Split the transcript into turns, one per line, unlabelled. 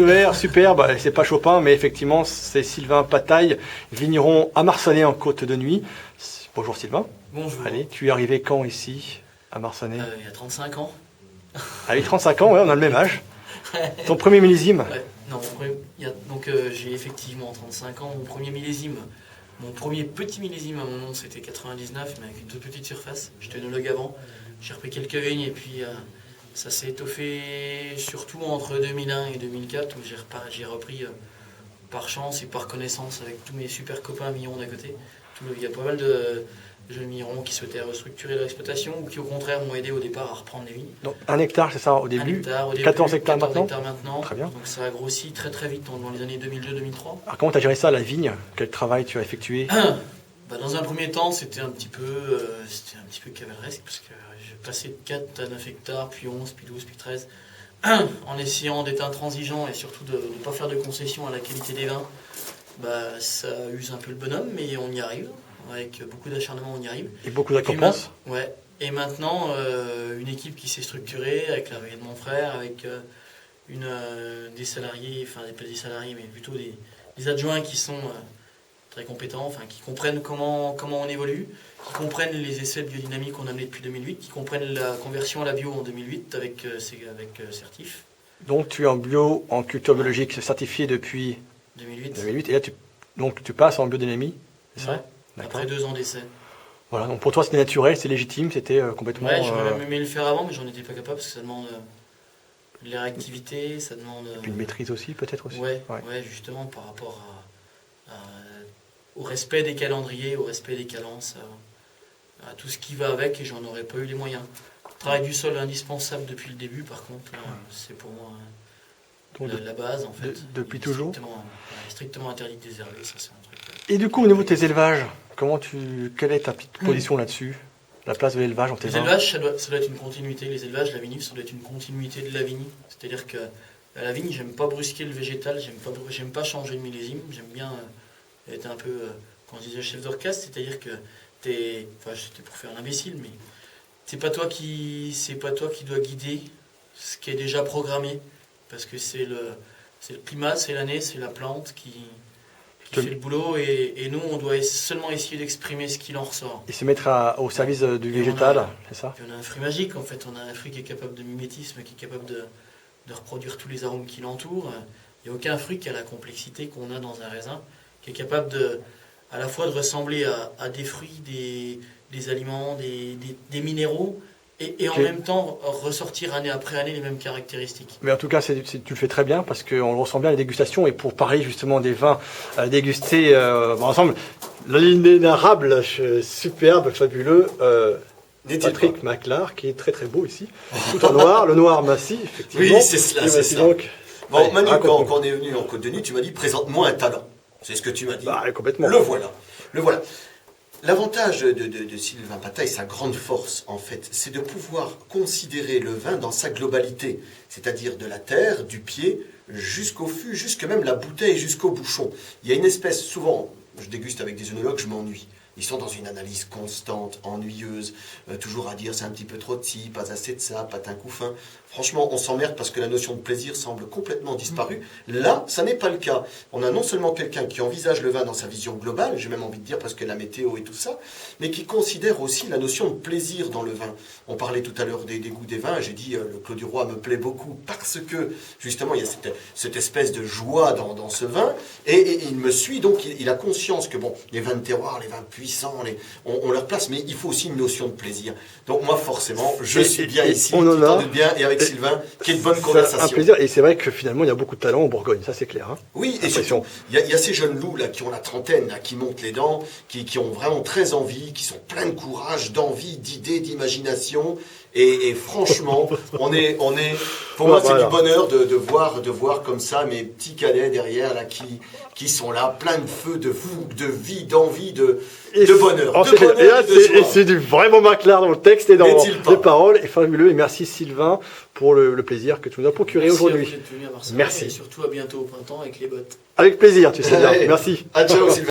Vert, super, c'est pas Chopin, mais effectivement, c'est Sylvain Pataille, vigneron à Marsanais en Côte de Nuit. Bonjour Sylvain.
Bonjour.
Allez, tu es arrivé quand ici, à Marsanais?
Il y a 35 ans.
Allez, 35 ans, ouais, on a le même âge. Ton premier millésime?
Ouais, non, j'ai effectivement 35 ans. Mon premier millésime, mon premier petit millésime à mon nom, c'était 99, mais avec une toute petite surface. J'étais œnologue avant. J'ai repris quelques vignes et puis ça s'est étoffé surtout entre 2001 et 2004 où j'ai repris par chance et par connaissance avec tous mes super copains vignerons d'à côté. Il y a pas mal de jeunes vignerons qui souhaitaient restructurer leur exploitation ou qui au contraire m'ont aidé au départ à reprendre les vignes.
Donc 1 hectare, c'est ça au début?
1 hectare au début,
14 hectares
14
maintenant?
hectares maintenant.
Très bien.
Donc ça a grossi très très vite dans les années 2002-2003.
Alors comment tu as géré ça, la vigne? Quel travail tu as effectué?
Dans un premier temps, c'était un petit peu cavaleresque parce que j'ai passé de 4 à 9 hectares, puis 11, puis 12, puis 13, en essayant d'être intransigeant et surtout de ne pas faire de concessions à la qualité des vins. Ça use un peu le bonhomme, mais on y arrive. Avec beaucoup d'acharnement, on y arrive.
Et beaucoup de récompenses?
Ouais. Et maintenant, une équipe qui s'est structurée avec l'arrivée de mon frère, avec des salariés, enfin pas des salariés, mais plutôt des adjoints qui sont très compétents, enfin qui comprennent comment on évolue, qui comprennent les essais de biodynamie qu'on a menés depuis 2008, qui comprennent la conversion à la bio en 2008 avec Certif.
Donc tu es en bio, en culture biologique certifié depuis
2008.
Et là tu passes en biodynamie, c'est ça?
Ouais. Après 2 ans d'essai.
Voilà, donc pour toi c'était naturel, c'est légitime, c'était complètement...
Ouais, j'aurais même aimé le faire avant, mais j'en étais pas capable parce que ça demande de la réactivité, ça demande...
Et puis une maîtrise aussi, peut-être aussi.
Ouais, justement, par rapport au respect des calendriers, au respect des calences, à tout ce qui va avec, et j'en aurais pas eu les moyens. Le travail du sol est indispensable depuis le début, par contre, c'est pour moi la base, en fait.
Depuis toujours
strictement interdit de désherber, ça c'est un truc...
Et du coup, au niveau de tes élevages, quelle est ta petite position là-dessus? La place de l'élevage en tes vins?
Les élevages, ça doit être une continuité. Les élevages, la vinif, ça doit être une continuité de la vigne. C'est-à-dire que à la vigne, j'aime pas brusquer le végétal, j'aime pas changer de millésime. J'aime bien être un peu, quand je disais chef d'orchestre, c'est-à-dire que c'était pour faire l'imbécile, mais c'est pas toi qui dois guider ce qui est déjà programmé, parce que c'est le climat, c'est l'année, c'est la plante qui fait le boulot, et nous, on doit seulement essayer d'exprimer ce qu'il en ressort.
Et se mettre au service du végétal, c'est ça?
On a un fruit magique, en fait. On a un fruit qui est capable de mimétisme, qui est capable de reproduire tous les arômes qui l'entourent. Il n'y a aucun fruit qui a la complexité qu'on a dans un raisin, qui est capable à la fois de ressembler à des fruits, des aliments, des minéraux, et en même temps ressortir année après année les mêmes caractéristiques.
Mais en tout cas, tu le fais très bien parce qu'on le ressent bien à la dégustation. Et pour parler justement des vins à déguster ensemble, l'inénarrable, superbe, fabuleux, Patrick Maclar, qui est très très beau ici, tout en noir, le noir massif, effectivement.
Oui, c'est cela, c'est ça.
Donc,
bon, Manu, quand on est venu en Côte de Nuit, tu m'as dit présente-moi un talent. C'est ce que tu m'as dit.
Complètement.
Le voilà. L'avantage de Sylvain Pataille, sa grande force, en fait, c'est de pouvoir considérer le vin dans sa globalité, c'est-à-dire de la terre, du pied, jusqu'au fût, jusque même la bouteille, jusqu'au bouchon. Il y a une espèce, souvent, je déguste avec des œnologues, je m'ennuie. Ils sont dans une analyse constante, ennuyeuse, toujours à dire c'est un petit peu trop de ci, pas assez de ça, pas un coup fin. Franchement, on s'emmerde parce que la notion de plaisir semble complètement disparue. Là, ça n'est pas le cas. On a non seulement quelqu'un qui envisage le vin dans sa vision globale, j'ai même envie de dire parce que la météo et tout ça, mais qui considère aussi la notion de plaisir dans le vin. On parlait tout à l'heure des goûts des vins, j'ai dit le Clos du Roi me plaît beaucoup parce que justement il y a cette espèce de joie dans ce vin, et il me suit, donc il a conscience que bon, les vins de terroir, les vins puissants, on leur place, mais il faut aussi une notion de plaisir. Donc moi forcément, je suis bien ici, tu t'en doutes bien, et avec Sylvain, qui est de bonne conversation.
Un plaisir, et c'est vrai que finalement il y a beaucoup de talent en Bourgogne, ça c'est clair. Hein.
Oui, et surtout, il y a ces jeunes loups là qui ont la trentaine, là, qui montent les dents, qui ont vraiment très envie, qui sont pleins de courage, d'envie, d'idées, d'imagination. Et franchement, pour moi, c'est du bonheur de voir comme ça mes petits cadets derrière là qui sont là, plein de feu, de fougue, de vie, d'envie, de bonheur.
Et c'est du vraiment Maclar dans le texte et dans les paroles. Et fabuleux. Et merci Sylvain pour le plaisir que tu nous as procuré aujourd'hui.
Merci. Et surtout à bientôt au printemps avec les bottes.
Avec plaisir, tu sais bien. Merci.
Ciao Sylvain.